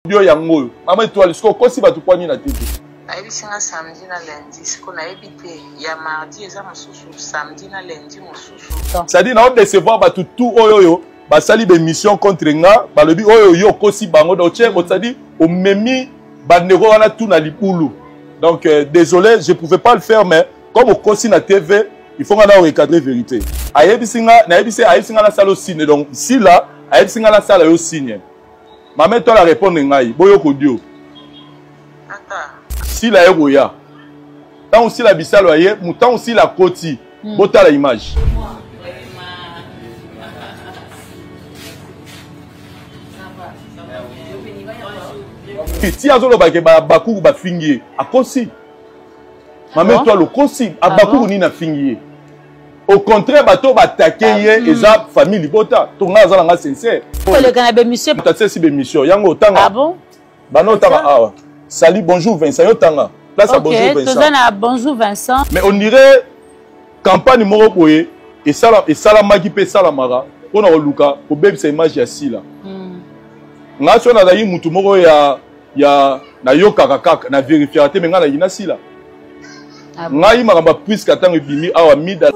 Yo yango maman étoile siko kosi batu kwani na tete ayebisinga samedi na lundi siko na yebite ya mardi eza mosusu samedi na lundi mosusu c'est-à-dire na décevoir batu tout oyo basali be mission contre nga balobi oyo yo kosi bango donc c'est-à-dire au memi bandeko wana tout na libulu donc désolé je pouvais pas le faire mais comme au kosi na TV il faut qu'on recadrer vérité ayebisinga na yebise ayebisinga na salo signe donc si là ayebisinga na sala yo signe maman toi la répondre ngai boyo kodio si la yeroya tant aussi la bisalo aye mutant aussi la koti bota la image ti azolo ba ke ba bakuru ba fingier akosi maman toi le kosi abakuru ni na fingier au contraire bato bataquer eza famille bota to nga za nga sincère le gars be monsieur peut-être si be mission yango tanga ah bon bano tanga awa salut bonjour Vincent yo tanga place à bonjour Vincent tozana bonjour Vincent mais on dirait campagne moko boye et sala maki pe sala mara on a luka au bebisa image ya sila nga so na dayi mutu moko ya na yoka kaka na vérifier te menga na ina sila ngai makamba puisque atanga bimi awa mida